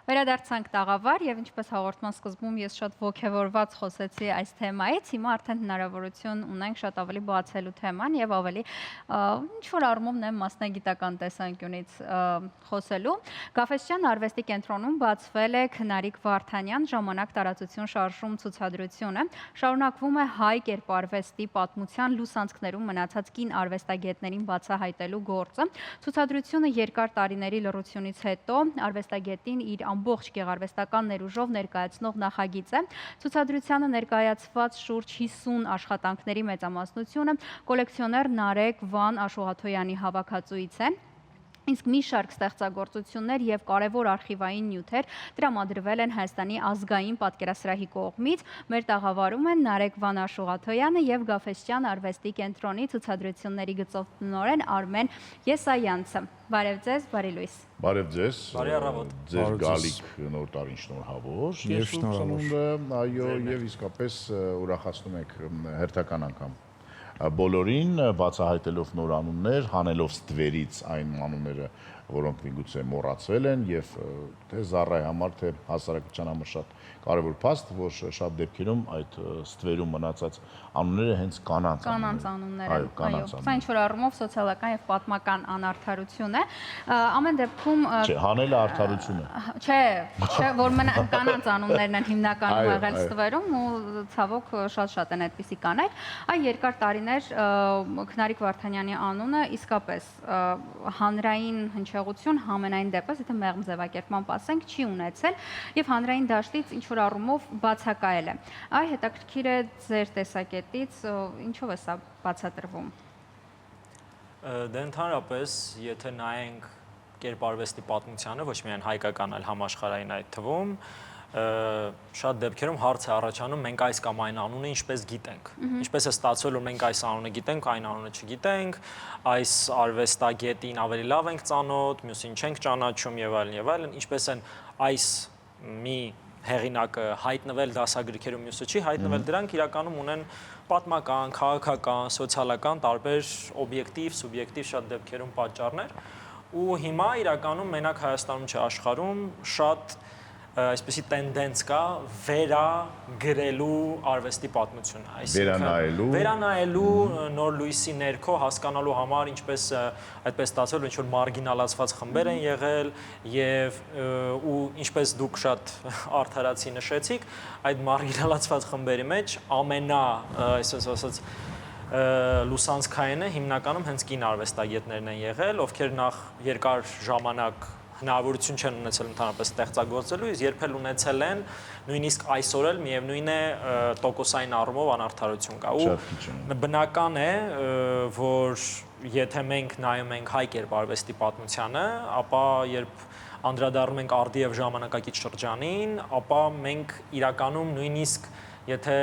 Վերադարձանք տաղավար եւ ինչպես հաղորդման սկզբում ես շատ ողջավորված խոսեցի այս թեմայից, հիմա արդեն հնարավորություն ունենք շատ ավելի բացելու թեման եւ ավելի ինչ որ առումով նայեմ մասնագիտական տեսանկյունից խոսելու։ Գաֆէսճեան արվեստի կենտրոնում բացվել է Քնարիկ Վարդանյան ժամանակ տարածություն շարժում ցուցադրությունը։ Շարունակվում է հայ կերպարվեստի պատմության լուսանցքներում մնացած կին արվեստագետներին բացահայտելու գործը։ Ցուցադրությունը երկար տարիների լռությունից հետո արվեստագետին իր ամբողջ գեղարվեստական ներուժով ներկայացնող նախագիծ է։ Ցուցադրությանը ներկայացված շուրջ 50 աշխատանքների մեծամասնությունը կոլեկցիոներ Նարեկ Վան Աշուղաթոյանի հավաքածուից է։ Իսկ մի շարք ստեղծագործություններ եւ կարևոր արխիվային նյութեր տրամադրվել են Հայաստանի ազգային պատկերասրահի կողմից։ Մեր տաղավարում են Նարեկ Վան Աշուղաթոյանը եւ Գաֆէսճեան արվեստի կենտրոնի ցուցադրությունների գծով տնօրեն Արմեն Եսայանցը։ Բարև ձեզ, բարի լույս։ Բարև ձեզ։ Բարի առավոտ։ Ձեր գալիք նոր տարին շնորհավոր։ Եվ շնորհավոր։ Այո, եւ իսկապես ուրախացնում եք հերթական անգամ բոլորին, բացահայտելով նոր անուններ, հանելով ստվերից այն անունները, որոնք միգուցե մոռացվել են եւ թե Զառայի համար, թե հասարակության համար շատ կարևոր փաստ, որ շատ դեպքերում այդ ստվերում մնացած անունները հենց կանանց անուններ են։ Այո, սա ինչ որ առումով սոցիալական եւ պատմական անարդարություն է։ Ամեն դեպքում Չէ, հանելը արդարություն է։ Չէ, որ կանանց անուններն են հիմնականում եղել ստվերում ու ցավոք շատ են այդպիսի կանայք։ Այ երկար տարիներ Քնարիկ Վարդանյանի անունը իսկապես հանրային հնչեղություն համենայն դեպս, եթե մեղմ ձևակերպման ասենք, չի ունեցել եւ հանրային դաշտից ինչ որ առումով բացակայել է։ Այ հետաքրքիր է ձեր տեսակետից ինչով է սա բացատրվում։ Դե ընդհանրապես, եթե նայենք կերպարվեստի պատմությանը, ոչ միայն հայկական, այլ համաշխարհային այդ թվում, շատ դեպքերում հարց է առաջանում մենք այս կամ այն անունը ինչպես գիտենք։ Ինչպես է ստացվել, որ մենք այս անունը գիտենք, այն անունը չգիտենք, այս արվեստագետին ավելի լավ ենք ծանոթ, մյուսին չենք ճանաչում եւ այլն, ինչպես են այս մի հեղինակը հայտնվել դասագրքերում, մյուսը չի հայտնվել, դրանք իրականում ունեն պատմական, քաղաքական, սոցիալական տարբեր օբյեկտիվ, սուբյեկտիվ շատ դեպքերում պատճառներ, ու հիմա իրականում մենակ Հայաստանում չէ, աշխարհում շատ այսպեսի տենդենց կա վերագրելու արվեստի պատմությունը, այսինքն վերանայելու նոր լույսի ներքո հասկանալու համար ինչպես այդպես ստացվել, ինչ որ մարգինալացված խմբեր են եղել եւ ու ինչպես դուք շատ արդարացի նշեցիք, այդ մարգինալացված խմբերի մեջ այսպես ասած լուսանցքայինը հիմնականում հենց կին արվեստագետներն են եղել, ովքեր նախ երկար ժամանակ հնարավորություն չեն ունեցել ընդհանրապես ստեղծագործելու, իսկ երբել ունեցել են նույնիսկ այսօր էլ միևնույն է տոկոսային առումով անարդարություն կա ու բնական է որ եթե մենք նայում ենք հայ կերպարվեստի պատմությանը, ապա երբ անդրադառնում ենք արդի եւ ժամանակակից շրջանին, ապա մենք իրականում նույնիսկ եթե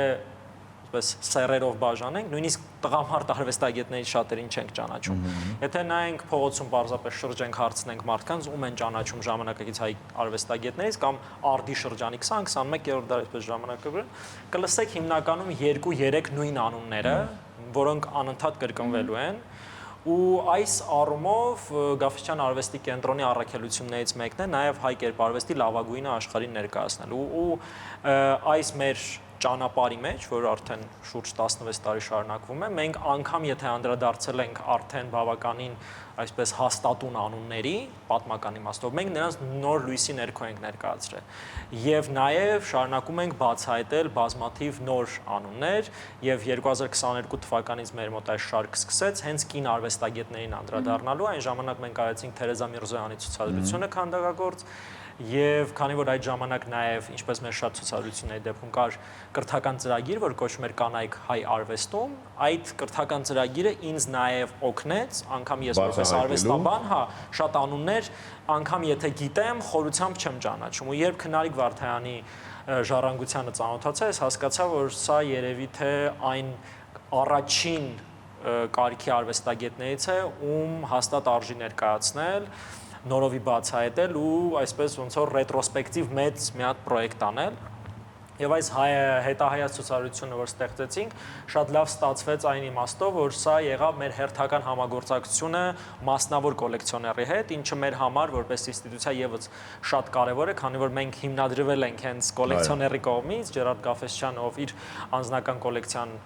սերերով բաժանենք, նույնիսկ տղամարդ արվեստագետների շատերին չենք ճանաչում։ Եթե նայենք փողոցում պարզապես շրջենք հարցնենք մարդկանց, ում են ճանաչում ժամանակակից հայ արվեստագետներից կամ արդի շրջանի 20-21-րդ դար այսպես ժամանակը, կլսեք հիմնականում 2-3 նույն անունները, որոնք անընդհատ կրկնվելու են։ Ու այս առումով Գաֆէսճեան արվեստի կենտրոնի առաքելություններից մեկն է նաև հայ կերպարվեստի լավագույնը աշխարհին ներկայացնելու ու այս մեր ճանապարհի մեջ, որ արդեն շուրջ 16 տարի շարունակվում է, մենք անգամ եթե անդրադարձել ենք արդեն բավականին այսպես հաստատուն անունների, պատմական իմաստով, մենք նրանց նոր լույսի ներքո ենք ներկայացրել։ Եվ նաև շարունակում ենք բացահայտել բազմաթիվ նոր անուններ, եւ 2022 թվականից մեր մոտ այս շարքը սկսեց հենց կին արվեստագետներին անդրադառնալու, այն ժամանակ մենք արեցինք Թերեզա Միրզոյանի ցուցադրությունը քանդակագործ Եվ քանի որ այդ ժամանակ նաև ինչպես մեր շատ ցուցադրությունների դեպքում կար կրթական ծրագիր, որ կոչվում էր կանայք հայ արվեստում, այդ կրթական ծրագիրը ինձ նաև օգնեց, անգամ ես որպես արվեստաբան, շատ անուններ, անգամ եթե գիտեմ, խորությամբ չեմ ճանաչում։ Ու երբ Քնարիկ Վարդայանի ժառանգությանը ծանոթացա, ես հասկացա, որ սա երևի թե այն առաջին կարգի արվեստագետներից է, ում հաստատ արժի ներկայացնել նորովի բացահայտել ու այսպես ոնց որ ռետրոսպեկտիվ մեծ մի հատ պրոյեկտ անել Եվ այս հետահայաց ցուցադրությունը, որ ստեղծեցինք, շատ լավ ստացվեց այն իմաստով, որ սա եղավ մեր հերթական համագործակցությունը մասնավոր կոլեկցիոների հետ, ինչը մեր համար որպես ինստիտուցիա եւս շատ կարեւոր է, քանի որ մենք հիմնադրվել ենք հենց կոլեկցիոների կողմից, Ջերարդ Գաֆեսչյանը, ով իր անձնական կոլեկցիան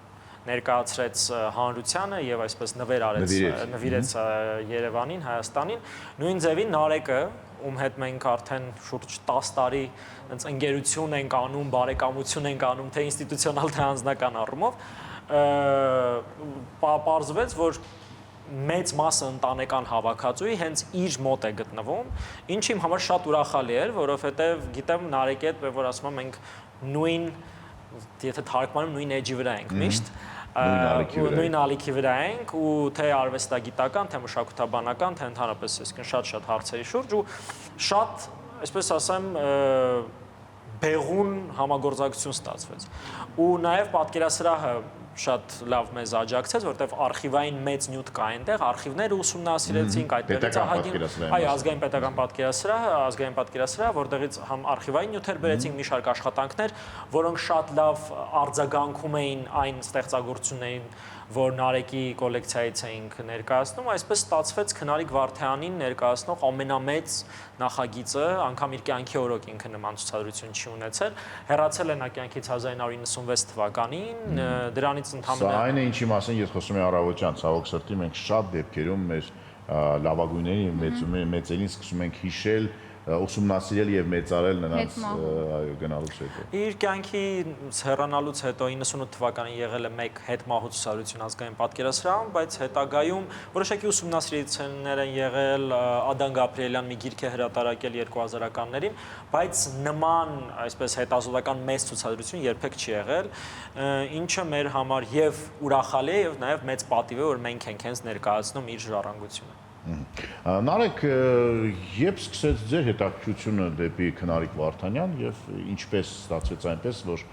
ներկայացրեց հանրությանը եւ այսպես նվիրեց Երևանին, Հայաստանին, նույն ձևին Նարեկը, ում հետ մենք արդեն շուրջ 10 տարի այնց ընկերություն ենք անում, բարեկամություն ենք անում, թե ինստիտուցիոնալ, թե անձնական առումով, պարզվեց, որ մեծ մասը ընտանեկան հավաքածուի հենց իր մոտ է գտնվում, ինչը իմ համար շատ ուրախալի էր, որովհետեւ գիտեմ Նարեկի հետ, որ ասում եմ մենք նույն, եթե թարգմանում նույն էջի վրա ենք միշտ, նույն ալիքի վրա ենք ու թե արվեստագիտական, թե մշակութաբանական, թե ընդհանրապես այսքան շատ հարցերի շուրջ ու շատ, այսպես ասեմ, բեղուն համագործակցություն ստացվեց։ Ու նաև պատկերասրահը շատ լավ մեզ աջակցեց, որտեղ արխիվային մեծ նյութ կա այնտեղ, արխիվները ուսումնասիրեցինք, այդտեղից ազգային պետական պատկերասրահը, որտեղից համ արխիվային նյութեր բերեցինք, մի շարք աշխատանքներ, որոնք շատ լավ արձագանքում էին այն ստեղծագործություններին, որ Նարեկի կոլեկցիայից էինք ներկայացնում, այսպես ստացվեց Քնարիկ Վարդյանին ներկայացնող ամենամեծ նախագիծը, անգամ իր կյանքի օրոք ինքը նման ցուցադրություն չի ունեցել, հեռացել է նա կյանքից 1996 թվականին, դրանից ընդհանրապես Սա այն է, ինչի մասին ես խոսում եմ առավոտյան, ցավոք սրտի մենք շատ դեպքերում մեր լավագույնների մեծերին սկսում ենք հիշել, ուսումնասիրել եւ մեծարել նրանց գնալուց հետո։ Իր կյանքի հեռանալուց հետո 98 թվականին եղել է մեկ հետմահու ցուցադրություն ազգային պատկերասրահում, բայց հետագայում որոշակի ուսումնասիրություններ են եղել, Ադան Գաբրիելյան մի գիրք է հրատարակել 2000-ականներին, բայց նման այսպես հետազոտական մեծ ցուցադրություն երբեք չի եղել, ինչը մեր համար եւ ուրախալի է եւ նաեւ մեծ պատիվ է, որ մենք ենք հենց ներկայացնում իր ժառանգությունը։ Նարեկ, երբ սկսեց ձեր հետաքրքրությունը դեպի Քնարիկ Վարդանյան եւ ինչպես ստացվեց այնպես, որ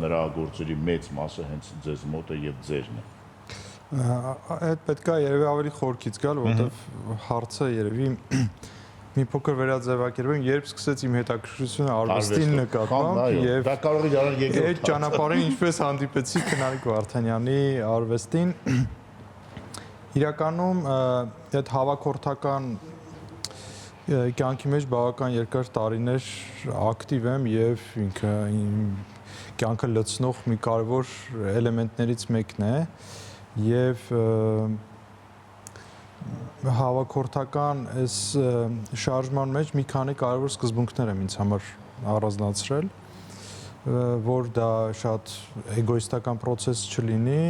նրա գործերի մեծ մասը հենց ձեզ մոտ է եւ ձերն է։ Այդ պետք է երևի ավելի խորքից գալ, որովհետեւ հարցը երևի մի փոքր վերաձևակերպեմ, երբ սկսեց իմ հետաքրքրությունը արվեստին նկատմամբ եւ դա կարող է դառնալ երկրորդ այդ ճանապարհին ինչպես հանդիպեցի Քնարիկ Վարդանյանի արվեստին Իրականում այդ հավաքորդական կյանքի մեջ բավական երկար տարիներ ակտիվ եմ եւ ինքը կյանքը լցնող մի կարևոր էլեմենտներից մեկն է եւ հավաքորդական այս շարժման մեջ մի քանի կարևոր սկզբունքներ եմ ինձ համար առանձնացրել, որ դա շատ էգոիստական process չլինի,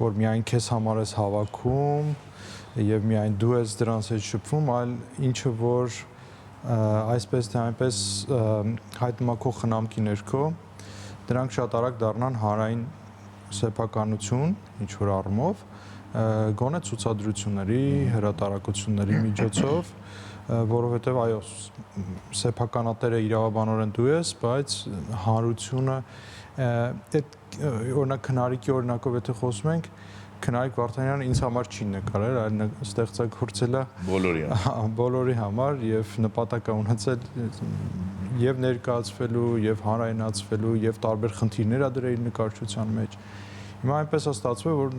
որ միայն քեզ համար ես հավաքում եւ միայն դու ես դրանց հետ շփվում, այլ ինչը որ այսպես թե այնպես հայտնվում է քո խնամքի ներքո, դրանք շատ արագ դառնան հանրային սեփականություն, ինչ որ առումով, գոնե ցուցադրությունների, հրատարակությունների միջոցով, որովհետեւ այո, սեփականատերը իրավաբանորեն դու ես, բայց հանրությունը այդ օրինակ Քնարիկի օրինակով եթե խոսում ենք, Քնարիկ Վարդանյանը ինձ համար չի նկարել, այլ ստեղծագործել է բոլորի համար եւ նպատակ է ունեցել եւ ներկայացվելու եւ հանրայնացվելու եւ տարբեր խնդիրներ ա դրա իր նկարչության մեջ։ Հիմա այնպես է ստացվել, որ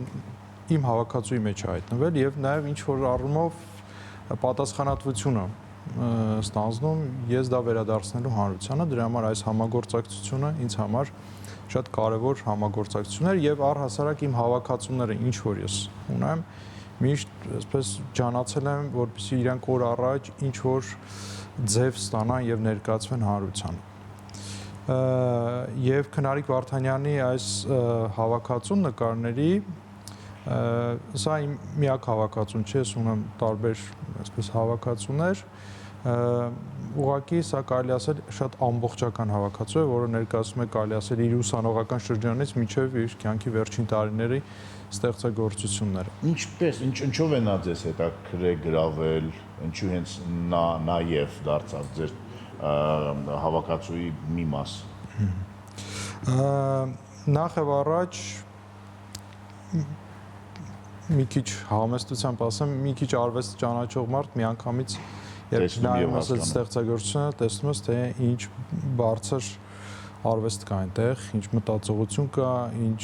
իմ հավաքածուի մեջ է հայտնվել եւ նաեւ ինչ որ առումով պատասխանատվություն է ստանձնում ես դա վերադարձնելու հանրությանը, դրա համար այս համագործակցությունը ինձ համար շատ կարևոր համագործակցություն էր եւ առհասարակ իմ հավաքածուները ինչ որ ես ունեմ միշտ այսպես ջանացել եմ որպեսզի իրանք օր առաջ ինչ որ ձև ստանան եւ ներկայացվեն հանրությանը եւ Քնարիկ Վարդանյանի այս հավաքածուն նկարների սա իմ միակ հավաքածուն չէ, ես ունեմ տարբեր այսպես հավաքածուներ ուղղակի սա կարելի ասել շատ ամբողջական հավաքածու է, որը ներկայացնում է կարելի ասել իր ուսանողական շրջանից մինչև իր կյանքի վերջին տարիների ստեղծագործությունները։ Ինչպես, ինչով է նա ձեզ հետաքրքրել, գրավել, ինչու հենց նա նաև դարձավ ձեր հավաքածուի մի մաս։ Նախ եւ առաջ մի քիչ համեստությամբ ասեմ, մի քիչ արվեստ ճանաչող մարդ միանգամից երբ նայում ես այդ ստեղծագործությունը, տեսնում ես թե ինչ բարձր արվեստ կա այնտեղ, ինչ մտածողություն կա, ինչ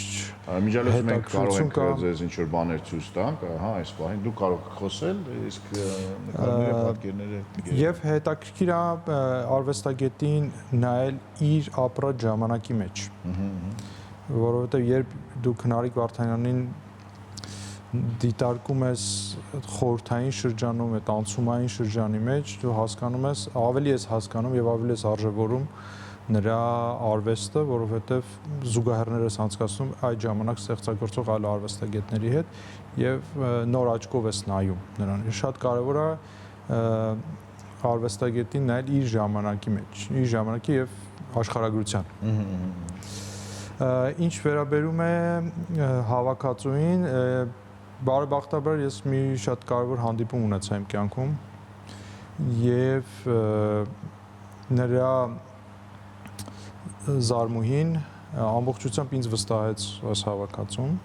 Միջալից մենք կարող հետաքրքրություն ենք կա։ ձեզ ինչ որ բաներ ցույց տանք, հա, այս պահին դու կարող եք խոսել, իսկ նկարները, պատկերները Եվ հետաքրքիր է արվեստագետին նայել իր ապրած ժամանակի մեջ։ Որովհետև երբ դու Քնարիկ Վարդանյանին դիտարկում ես խորհրդային շրջանում, այդ անցումային շրջանի մեջ, դու հասկանում ես, ավելի ես հասկանում եւ ավելի ես արժևորում նրա արվեստը, որովհետև զուգահեռներ ես անցկացնում այդ ժամանակ ստեղծագործող այլ արվեստագետների հետ եւ նոր աչքով ես նայում նրան։ Շատ կարեւոր է արվեստագետին նայել իր ժամանակի մեջ, իր ժամանակի եւ աշխարհագրության։ Ինչ վերաբերում է հավաքածուին, բարեբախտաբար ես մի շատ կարևոր հանդիպում ունեցա իմ կյանքում եւ նրա զարմուհին ամբողջությամբ ինձ վստահեց այս հավաքածուն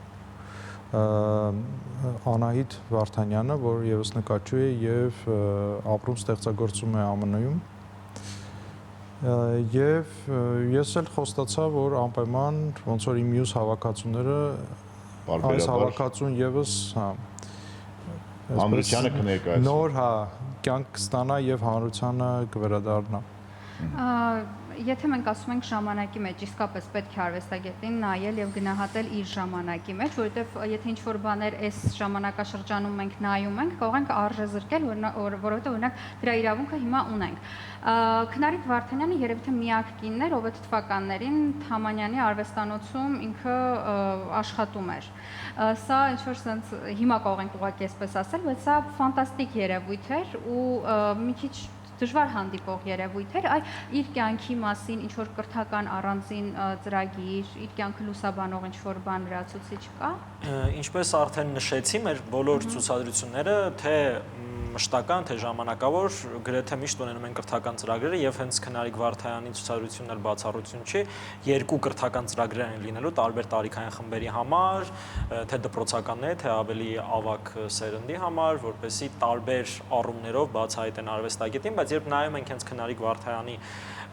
Անահիտ Վարդանյանը, որ եւս նկարչուհի է եւ ապրում ստեղծագործում է ԱՄՆ-ում եւ ես էլ խոստացա, որ անպայման ոնց որ իմ մյուս հավաքածուները այս հավաքածուն եւս, հա, հանրությանը կներկայացնի։ նոր, հա, կյանք կստանա եւ հանրությանը կվերադառնա։ Եթե մենք ասում ենք ժամանակի մեջ, իսկապես պետք է արվեստագետին նայել եւ գնահատել իր ժամանակի մեջ, որովհետեւ եթե ինչ-որ բաներ այս ժամանակաշրջանում մենք նայում ենք, կարող ենք արժեզրկել, որովհետեւ օրինակ դրա իրավունքը հիմա ունենք։ Քնարիկ Վարդանյանը երևի թե միակ կինն էր, ով այդ թվականներին Թամանյանի արվեստանոցում ինքը աշխատում էր։ Սա ինչ-որ sense հիմա կարող ենք ուղղակի այսպես ասել, բայց սա ֆանտաստիկ երևույթ էր ու մի քիչ դժվար հանդիպող երևույթ էր, այ իր կյանքի մասին ինչ որ կրթական առանձին ծրագիր, իր կյանքը լուսաբանող ինչ որ բան լրացուցիչ կա։ Ինչպես արդեն նշեցի, մեր բոլոր ցուցադրությունները թե մշտական, թե ժամանակավոր գրեթե միշտ ունենում են կրթական ծրագրերը եւ հենց Քնարիկ Վարդանյանի ցուցադրությունն էլ բացառություն չի, երկու կրթական ծրագրեր են լինելու տարբեր տարիքային խմբերի համար, թե դպրոցականների, թե ավելի ավագ սերնդի համար, որպեսզի տարբեր առումներով բացահայտեն արվեստագետին, բայց երբ նայում ենք հենց Քնարիկ Վարդանյանի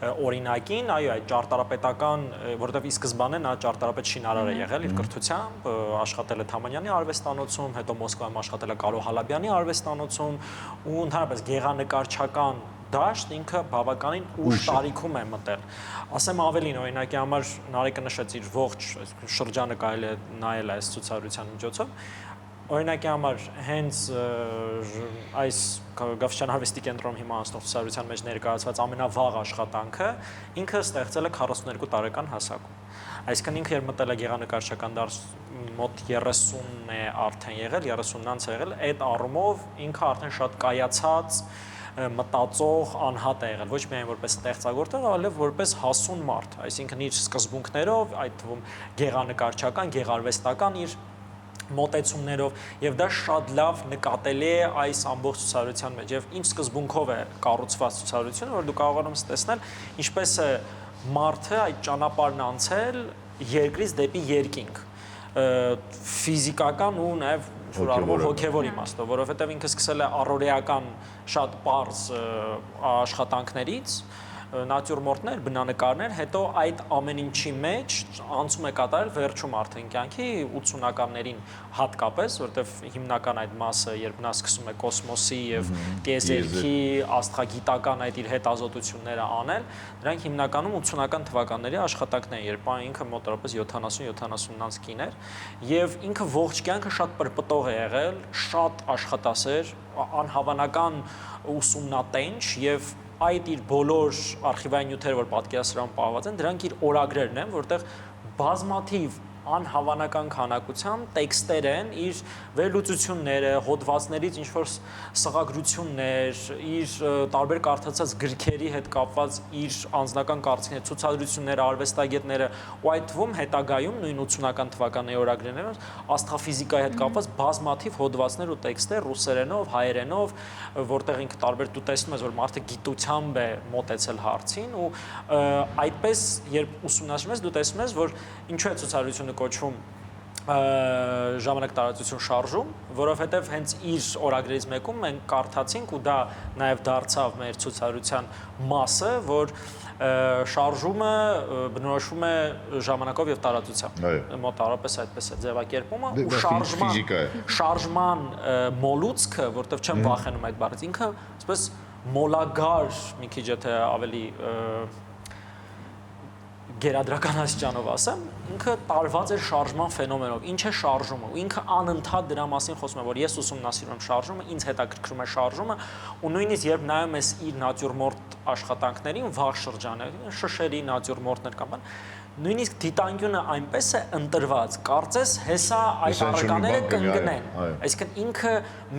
օրինակին, այո, այդ ճարտարապետական, որովհետև ի սկզբանե նա ճարտարապետ շինարար է եղել իր կրթությամբ, աշխատել է Թամանյանի արվեստանոցում, հետո Մոսկվայում աշխատել է Կարո Հալաբյանի արվեստանոցում ու ընդհանրապես գեղանկարչական դաշտ ինքը բավականին ուշ տարիքում է մտել։ Ասեմ ավելին, օրինակի համար Նարեկը նշեց իր ողջ շրջանը կարելի է նայել այս ցուցադրության միջոցով։ Օրինակի համար հենց այս Գավթյան արվեստի կենտրոնում հիմա անցնող ցուցադրության մեջ ներկայացված ամենավաղ աշխատանքը ինքը ստեղծել է 42 տարեկան հասակում։ Այսինքն ինքը երբ մտել է գեղանկարչական դաշտ մոտ 30-ն է արդեն եղել, 30-ն անց է եղել, այդ առումով ինքը արդեն շատ կայացած մտածող անհատ է եղել, ոչ միայն որպես ստեղծագործ, այլև որպես հասուն մարդ, այսինքն իր սկզբունքներով, այդ թվում գեղանկարչական, գեղարվեստական իր մոտեցումներով եւ դա շատ լավ նկատելի է այս ամբողջ ցուցադրության մեջ եւ ինչ սկզբունքով է կառուցված ցուցադրությունը, որ դու կարողանում ես տեսնել ինչպես է մարդը այդ ճանապարհն անցել երկրից դեպի երկինք ֆիզիկական ու նաեւ հոգեվոր իմաստով, որովհետեւ ինքը սկսել է առօրեական շատ պարզ աշխատանքներից նատյուրմորտներ, բնանկարներ, հետո այդ ամեն ինչի մեջ անցում է կատարել վերջում արդեն կյանքի 80-ականներին հատկապես, որտեվ հիմնական այդ մասը, երբ նա սկսում է կոսմոսի եւ տիեզերքի աստղագիտական այդ իր հետազոտությունները անել, դրանք հիմնականում 80-ական թվականների աշխատանքն են, երբ ինքը մոտավորապես 70-70-անց կին էր, եւ ինքը ողջ կյանքը շատ պրպտող է եղել, շատ աշխատասեր, անհավանական ուսումնատենչ եւ այդ իր բոլոր արխիվային նյութերը, որ պատկերասրահում պահված են, դրանք իր օրագրերն են, որտեղ բազմաթիվ անհավանական քանակությամբ տեքստեր են, իր վերլուծությունները, հոդվածներից ինչ-որ սղագրություններ, իր տարբեր կարդացած գրքերի հետ կապված իր անձնական կարծիքները, ցուցադրությունները, արվեստագետները, ու այդ թվում հետագայում նույն 80-ական թվականների օրագրերով աստղաֆիզիկայի հետ կապված բազմաթիվ հոդվածներ ու տեքստեր ռուսերենով, հայերենով, որտեղ ինքը տարբեր դու տեսնում ես, որ մարդը գիտությամբ է մոտեցել հարցին ու այդպես երբ ուսումնասիրում ես, դու տեսնում ես, որ ինչու է ցուցադրությունը կոչվում ժամանակ տարածություն շարժում, որովհետև հենց իր օրագրերից մեկում մենք կարդացինք ու դա նաև դարձավ մեր ցուցադրության մասը, որ շարժումը բնորոշվում է ժամանակով եւ տարածությամբ։ Մոտավորապես այդպես է ձևակերպումը ու շարժման մոլուցքը, որտեղ չեմ վախենում այդ բառից, ինքը այսպես մոլագար մի քիչ եթե ավելի գերադրական աստիճանով ասեմ, ինքը տարված է շարժման ֆենոմենով, ինչ է շարժումը, ու ինքը անընդհատ դրա մասին խոսում է, որ ես ուսումնասիրում եմ շարժումը, ինձ հետաքրքրում է շարժումը, ու նույնիսկ երբ նայում ես իր նատյուրմորտ աշխատանքներին, վաղ շրջաններին, շշերի նատյուրմորտներ կամ բան, նույնիսկ դիտանկյունը այնպես է ընտրված, կարծես հեսա այդ առարկաները կընկնեն, այսինքն ինքը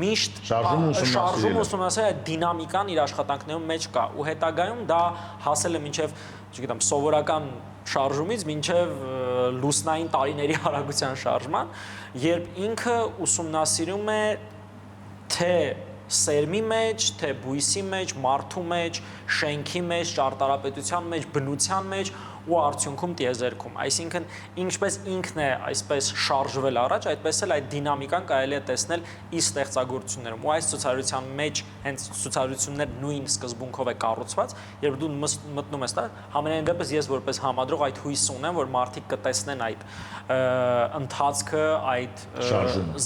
միշտ շարժում ուսումնասիրել է դինամիկան իր աշխատանքներում մեջ կա, ու հետագայում դա հասել է մինչև, չգիտեմ, սովորական շարժումից մինչև լուսնային տարիների արագության շարժման, երբ ինքը ուսումնասիրում է թե սերմի մեջ, թե բույսի մեջ, մարդու մեջ, շենքի մեջ, ճարտարապետության մեջ, բնության մեջ ու արդյունքում տիեզերքում, այսինքն ինչպես ինքն է այսպես շարժվել առաջ, այդպես էլ այդ դինամիկան կարելի է տեսնել իր ստեղծագործություններում, ու այս ցուցադրության մեջ հենց ցուցադրություններ նույն սկզբունքով է կառուցված, երբ դու մտնում ես դա, համենայն դեպս ես որպես համադրող այդ հույսը ունեմ, որ մարդիկ կտեսնեն այդ ընթացքը, այդ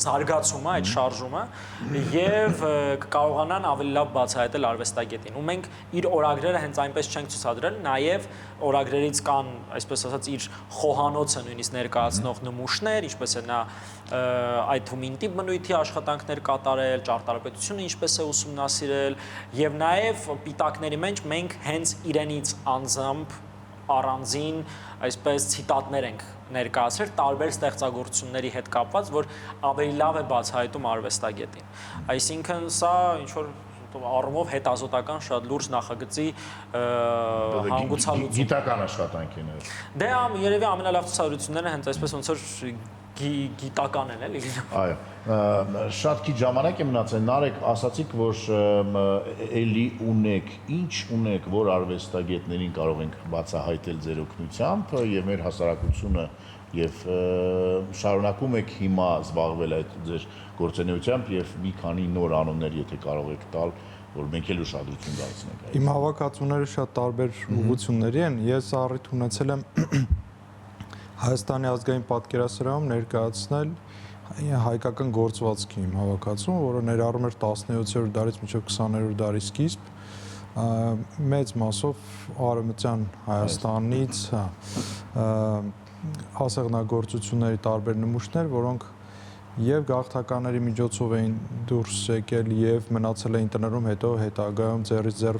զարգացումը, այդ շարժումը եւ կկարողանան ավելի լավ բացահայտել արվեստագետին, ու մենք իր օրագրերը հենց այնպես չենք ցուցադրել, նաեւ օրագրերից կան, այսպես ասած, իր խոհանոցը նույնիսկ ներկայացնող նմուշներ, ինչպես է նա այդ թվում ինտիմ բնույթի աշխատանքներ կատարել, ճարտարապետությունը ինչպես է ուսումնասիրել, եւ նաեւ պիտակների մեջ մենք հենց իրենից անձամբ առանձին այսպես ցիտատներ ենք ներկայացրել տարբեր ստեղծագործությունների հետ կապված, որ ավելի լավ է բացահայտում արվեստագետին։ Այսինքն սա ինչ որ առումով հետազոտական շատ լուրջ նախագծի հանգուցալուծում։ Գիտական աշխատանքին է։ Դե երևի ամենալավ ցուցադրությունները հենց այսպես ոնց որ գիտական են, էլի։ Այո, շատ քիչ ժամանակ է մնացել, Նարեկ, ասացիք, որ էլի ունեք, ինչ ունեք, որ արվեստագետներին կարող ենք բացահայտել ձեր օգնությամբ եւ մեր հասարակությունը եւ շարունակում եք հիմա զբաղվել այդ ձեր գործունեությամբ եւ մի քանի նոր անուններ, եթե կարող եք տալ, որ մենք էլ ուշադրություն դարձնենք։ Իմ հավաքածուները շատ տարբեր ուղղությունների են, ես առիթ ունեցել եմ Հայաստանի ազգային պատկերասրահում ներկայացնել հայկական գործվածքի իմ հավաքածուն, որը ներառում էր 17-րդ դարից մինչև 20-րդ դարի սկիզբ, մեծ մասով արևմտյան Հայաստանից ասեղնագործությունների տարբեր նմուշներ, որոնք եւ գաղթականների միջոցով էին դուրս եկել եւ մնացել էին տներում, հետո հետագայում ձեռից ձեռ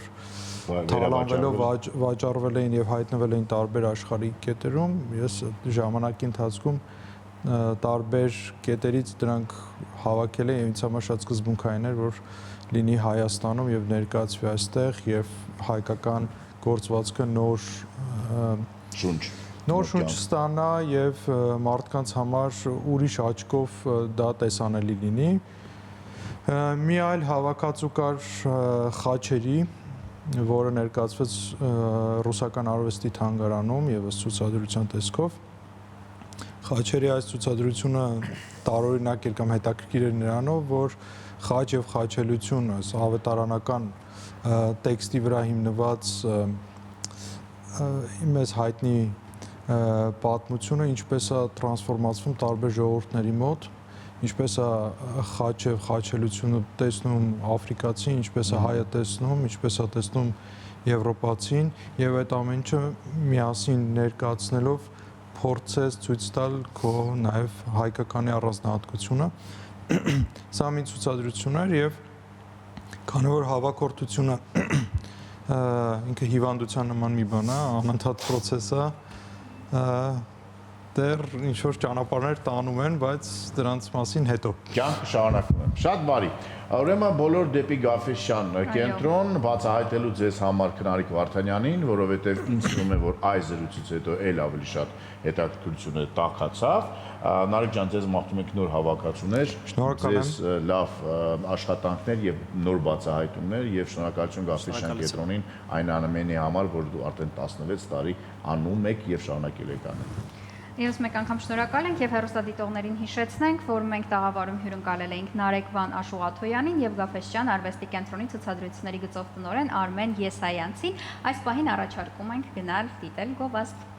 թալանվելով վաճառվել էին եւ հայտնվել էին տարբեր աշխարհի կետերում։ Ես ժամանակի ընթացքում տարբեր կետերից դրանք հավաքել եմ, ինձ համար շատ սկզբունքային էր, որ լինի Հայաստանում եւ ներկայացվի այստեղ եւ հայկական գործվածքը նոր շունչ ստանա եւ մարդկանց համար ուրիշ աչքով դա տեսանելի լինի։ Մի այլ հավաքածու կար Խաչերի, որը ներկայացվեց ռուսական արվեստի թանգարանում եւս ցուցադրության տեսքով։ Խաչերի այս ցուցադրությունը տարօրինակ էր կամ հետաքրքիր էր նրանով, որ խաչ եւ խաչելություն, այս ավետարանական տեքստի վրա հիմնված մեզ հայտնի պատմությունը ինչպես է տրանսֆորմացվում տարբեր ժողովուրդների մոտ, ինչպես է խաչ եւ խաչելությունը տեսնում աֆրիկացին, ինչպես է հայը տեսնում, ինչպես է տեսնում եվրոպացին եւ այդ ամեն ինչը միասին ներկայացնելով փորձես ցույց տալ քո նաեւ հայկականի առանձնահատկությունը։ Սա մի ցուցադրություն էր եւ քանի որ հավաքորդությունը ինքը հիվանդության նման մի բան է, անընդհատ process է, դեռ ինչ որ ճանապարհներ տանում են, բայց դրանց մասին հետո։ Կյանքը շարունակվում է։ Շատ բարի։ Ուրեմն բոլոր դեպի Գաֆեսյան կենտրոն բացահայտելու ձեզ համար Քնարիկ Վարդանյանին, որովհետև ինձ թվում է, որ այս զրույցից հետո էլ ավելի շատ հետաքրքրությունը տաքացավ։ Նարեկ ջան, ձեզ մաղթում ենք նոր հավաքածուներ, ձեզ լավ աշխատանքներ եւ նոր բացահայտումներ եւ շնորհակալություն Գաֆեսյան կենտրոնին այն ամենի համար, որ դու արդեն 16 տարի անում եք եւ շարունակել եք անել։ Եվս մեկ անգամ շնորհակալ ենք եւ հեռուստադիտողներին հիշեցնենք, որ մենք տաղավարում հյուրընկալել էինք Նարեկվան Աշուղաթոյանին եւ Գաֆեսճան արվեստի կենտրոնի ցուցադրությունների գծով տնօրեն Արմեն Եսայանցին։ Այս պահին առաջարկում ենք գնալ դիտել գովազդ։